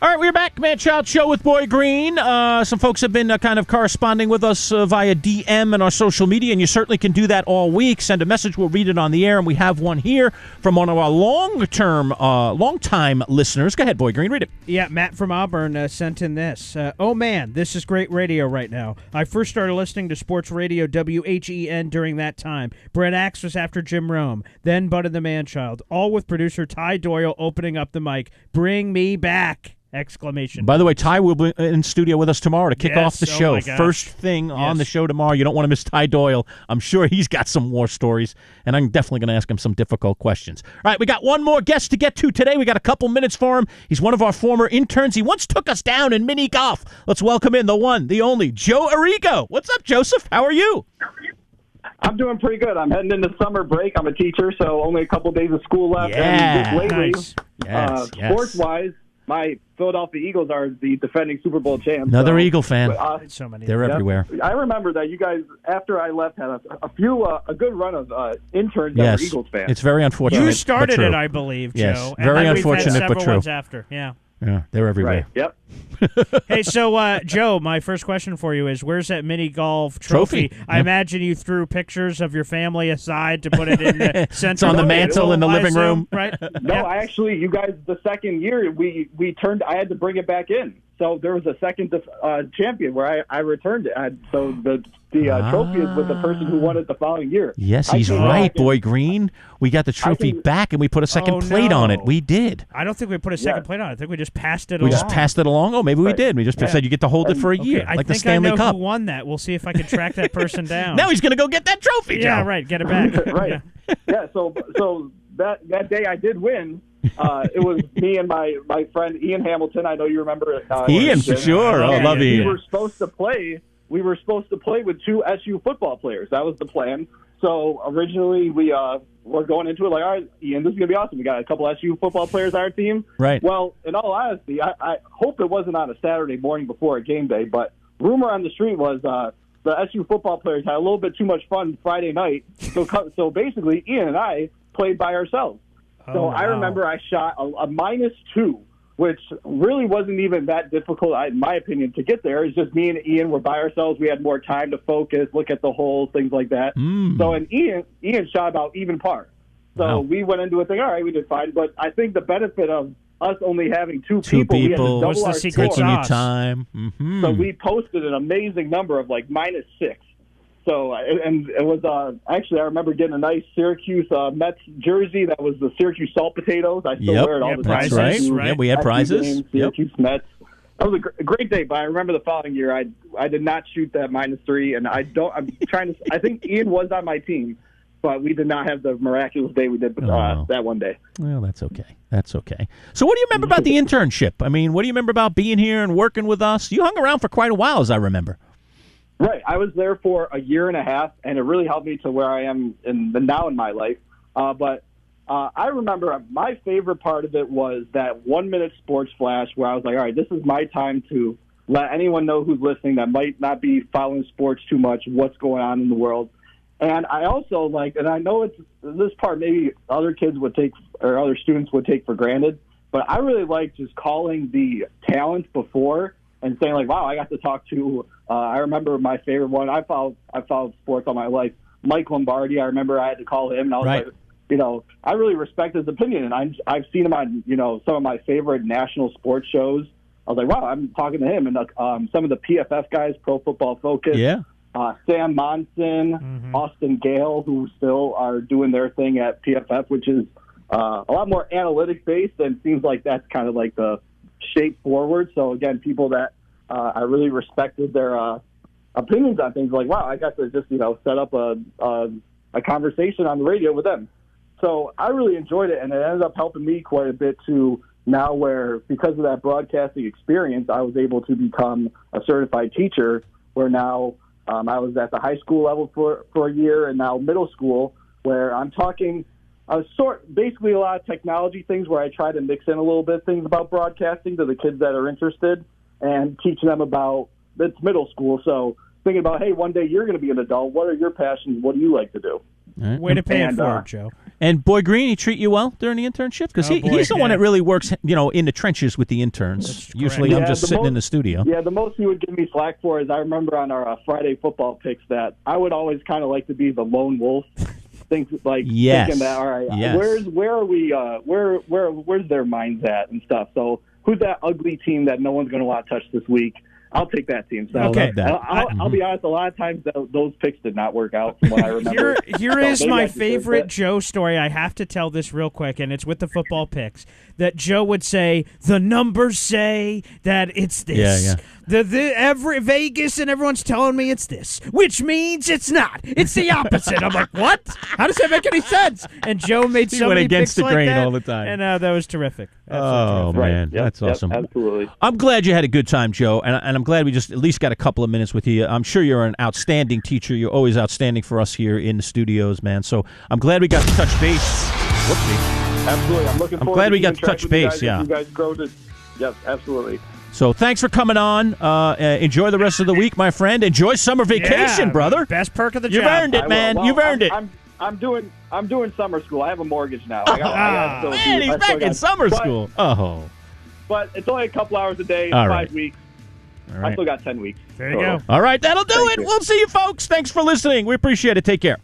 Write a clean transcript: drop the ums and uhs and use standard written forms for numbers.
All right, we're back. Manchild Show with Boy Green. Some folks have been kind of corresponding with us via DM and our social media, and you certainly can do that all week. Send a message. We'll read it on the air, and we have one here from one of our long-time listeners. Go ahead, Boy Green. Read it. Yeah, Matt from Auburn sent in this. Oh, man, this is great radio right now. I first started listening to sports radio WHEN during that time. Brett Axe was after Jim Rome, then Bud and the Manchild, all with producer Ty Doyle opening up the mic. Bring me back! Exclamation. By the way, Ty will be in studio with us tomorrow to kick off the show. My gosh. First thing on the show tomorrow. You don't want to miss Ty Doyle. I'm sure he's got some war stories, and I'm definitely going to ask him some difficult questions. All right, we got one more guest to get to today. We got a couple minutes for him. He's one of our former interns. He once took us down in mini golf. Let's welcome in the one, the only, Joe Arrigo. What's up, Joseph? How are you? I'm doing pretty good. I'm heading into summer break. I'm a teacher, so only a couple days of school left. Yeah. And just lately, Yes. sports-wise, my Philadelphia Eagles are the defending Super Bowl champs. Another Eagle fan. So many. They're everywhere. I remember that you guys, after I left, had a good run of interns that were Eagles fans. It's very unfortunate. You started but true. it, I believe, Yes. Joe. Very and then unfortunate, we've had but several true. ones after. Yeah. Yeah, they're everywhere. Right. Yep. Hey, so, Joe, my first question for you is, where's that mini golf trophy? I imagine you threw pictures of your family aside to put it in the center. It's on the mantle in the living room. Right? No, actually, you guys, the second year, we turned. I had to bring it back in. So there was a second champion where I returned it. So the trophy is with the person who won it the following year. Yes, he's right, Boy Green. We got the trophy back, and we put a second plate on it. We did. I don't think we put a second plate on it. I think we just passed it along. We just passed it along? Oh, maybe we did. We just said you get to hold it for a year, like the Stanley Cup. I think I know who won that. We'll see if I can track that person down. Now he's going to go get that trophy, Joe. Yeah, right. Get it back. Right. Yeah, so that day I did win. It was me and my friend Ian Hamilton. I know you remember it. Ian, for sure. I love Ian. We were supposed to play with two SU football players. That was the plan. So originally we were going into it like, all right, Ian, this is going to be awesome. We got a couple SU football players on our team. Right. Well, in all honesty, I hope it wasn't on a Saturday morning before a game day, but rumor on the street was the SU football players had a little bit too much fun Friday night. So basically, Ian and I played by ourselves. So I remember I shot a -2, which really wasn't even that difficult, in my opinion, to get there. It's just me and Ian were by ourselves. We had more time to focus, look at the holes, things like that. So, and Ian shot about even par. So we went into it thinking, all right, we did fine. But I think the benefit of us only having two people we had to double was the our secret score. Taking you time. Mm-hmm. So we posted an amazing number of like -6. So, and it was actually, I remember getting a nice Syracuse Mets jersey that was the Syracuse Salt Potatoes. I still wear it all the time. That's right. Yeah, we had prizes. Games, Syracuse Mets. That was a great day, but I remember the following year I did not shoot that -3, and I think Ian was on my team, but we did not have the miraculous day we did that one day. Well, that's okay. That's okay. So what do you remember about the internship? I mean, what do you remember about being here and working with us? You hung around for quite a while, as I remember. Right. I was there for a year and a half, and it really helped me to where I am now in my life. But I remember my favorite part of it was that 1 minute sports flash where I was like, all right, this is my time to let anyone know who's listening that might not be following sports too much, what's going on in the world. And I also and I know it's this part maybe other kids would take or other students would take for granted, but I really like just calling the talent before and saying like, wow, I got to talk to, I remember my favorite one. I followed sports all my life. Mike Lombardi. I remember I had to call him and I was like, I really respect his opinion. And I've seen him on, some of my favorite national sports shows. I was like, wow, I'm talking to him. And some of the PFF guys, Pro Football Focus. Yeah. Sam Monson, Austin Gale, who still are doing their thing at PFF, which is a lot more analytics based, and seems like that's kind of like the shape forward. So again, people that I really respected their opinions on things. Like, wow, I got to just set up a conversation on the radio with them. So I really enjoyed it, and it ended up helping me quite a bit to now where because of that broadcasting experience, I was able to become a certified teacher. Where now I was at the high school level for a year, and now middle school, where I'm talking basically a lot of technology things where I try to mix in a little bit things about broadcasting to the kids that are interested and teach them about it's middle school. So thinking about, hey, one day you're going to be an adult. What are your passions? What do you like to do? Way to pay it forward, Joe. And Boy Green, he treat you well during the internship? Because he's the one that really works, in the trenches with the interns. Usually I'm just sitting in the studio. Yeah, the most he would give me flack for is I remember on our Friday football picks that I would always kind of like to be the lone wolf. Thinking that, all right, where are we? Where's their minds at and stuff? So who's that ugly team that no one's going to want to touch this week? I'll take that team. So okay. I'll be honest. A lot of times those picks did not work out from what I remember. Here is my favorite Joe story. I have to tell this real quick, and it's with the football picks. That Joe would say, the numbers say that it's this. Yeah. Every Vegas and everyone's telling me it's this, which means it's not. It's the opposite. I'm like, what? How does that make any sense? And Joe made so many against picks the like grain that, all the time. and that was terrific. Oh, right. man. Yep, That's awesome. Absolutely. I'm glad you had a good time, Joe, and I'm glad we just at least got a couple of minutes with you. I'm sure you're an outstanding teacher. You're always outstanding for us here in the studios, man. So I'm glad we got to touch base. Whoopsie. Absolutely. I'm looking forward glad to we got to touch base, you guys grow to. Yes, absolutely. So thanks for coming on. Enjoy the rest of the week, my friend. Enjoy summer vacation, brother. Best perk of the You've job. earned it, man. You've earned it. I'm doing summer school. I have a mortgage now. Man, he's back in summer school. Oh. But it's only a couple hours a day, All 5 right. weeks. All right. I still got 10 weeks. There you go. All right, that'll do Thank it. you. We'll see you, folks. Thanks for listening. We appreciate it. Take care.